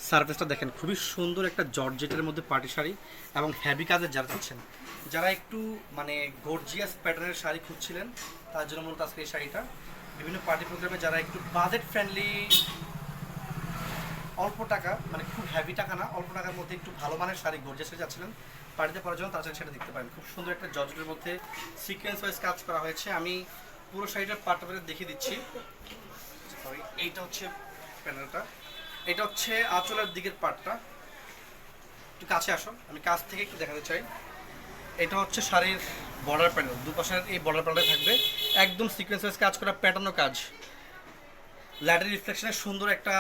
সার্ফেসটা দেখেন, খুবই সুন্দর একটা জর্জেটের মধ্যে পার্টি শাড়ি এবং হেভি কাজের যারা চাচ্ছেন, যারা একটু মানে গর্জিয়াস প্যাটার্নের শাড়ি খুঁজছিলেন, তার জন্য মূলত আজকে এই শাড়িটা। বিভিন্ন পার্টি প্রোগ্রামে যারা একটু বাজেট ফ্রেন্ডলি, অল্প টাকা মানে খুব হেভি টাকা না, অল্প টাকার মধ্যে একটু ভালো মানের শাড়ি গর্জিয়াস শাড়ি যাচ্ছিলেন পার্টিতে পরার জন্য, তাছাড়া সেটা দেখতে পারেন। খুব সুন্দর একটা জর্জেটের মধ্যে সিকোয়েন্স ওয়াইজ কাজ করা হয়েছে। আমি পুরো শাড়িটার পার্টটা দেখিয়ে দিচ্ছি। সরি, এইটা হচ্ছে প্যানেলটা, এটা হচ্ছে আঁচলের দিকের পার্টটা। একটু কাছে আসো, আমি কাছ থেকে একটু দেখাতে চাই। এটা হচ্ছে শাড়ির বর্ডার প্যানেল, দুপাশের এই বর্ডার প্যানেলে থাকবে একদম সিকোয়েন্স ওয়াইজ কাজ করা প্যাটার্নও কাজ, লাইটের রিফ্লেকশনে সুন্দর একটা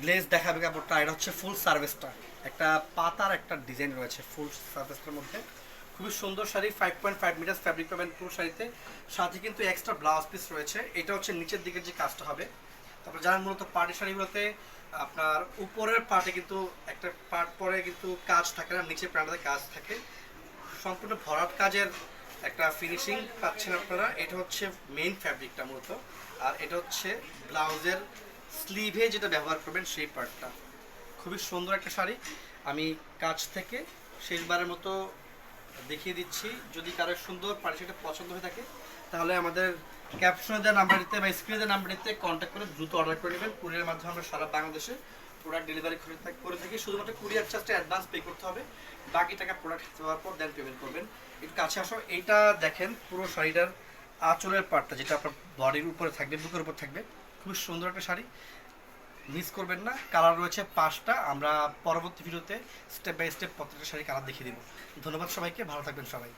গ্লেজ দেখাবে কাপড়টা। এটা হচ্ছে ফুল সার্ভিসটা, একটা পাতার একটা ডিজাইন রয়েছে ফুল সার্ভিসটার মধ্যে। খুবই সুন্দর শাড়ি, 5.5 মিটার ফ্যাব্রিক পাবেন পুরো শাড়িতে, সাথে কিন্তু এক্সট্রা ব্লাউজ পিস রয়েছে। এটা হচ্ছে নিচের দিকের যে কাজটা হবে। তারপর যারা মূলত পার্টি শাড়িগুলোতে আপনার উপরের পার্টে কিন্তু একটা পার্ট পরে কিন্তু কাজ থাকে না, নিচের প্যান্টে কাজ থাকে, সম্পূর্ণ ভরাট কাজের একটা ফিনিশিং পাচ্ছেন আপনারা। এটা হচ্ছে মেইন ফ্যাব্রিকটা মূলত, আর এটা হচ্ছে ব্লাউজের স্লিভে যেটা ব্যবহার করবেন সেই পার্টটা। খুবই সুন্দর একটা শাড়ি, আমি কাছ থেকে শেষবারের মতো দেখিয়ে দিচ্ছি। যদি কারো সুন্দর পার্টি শাড়িটা পছন্দ হয়ে থাকে, তাহলে আমাদের ক্যাপশনে দেওয়া নাম্বারটিতে বা স্ক্রিনে দেওয়া নাম্বারটিতে কন্ট্যাক্ট করে দ্রুত অর্ডার করে নেবেন। কুরিয়ারের মাধ্যমে আমরা সারা বাংলাদেশে প্রোডাক্ট ডেলিভারি করে থাকি। শুধুমাত্র কুরিয়ার চার্জটা অ্যাডভান্স পে করতে হবে, বাকি টাকা প্রোডাক্ট হাতে পাওয়ার পর দেন পেমেন্ট করবেন। একটু কাছে আসো, এইটা দেখেন পুরো শাড়িটার আঁচলের পার্টটা, যেটা আপনার বডির উপরে থাকবে, বুকের উপর থাকবে। খুবই সুন্দর একটা শাড়ি, মিস করবেন না। কালার রয়েছে 5টা, আমরা পরবর্তী ভিডিওতে স্টেপ বাই স্টেপ প্রত্যেকটা শাড়ি কালার দেখিয়ে দিব। ধন্যবাদ সবাইকে, ভালো থাকবেন সবাই।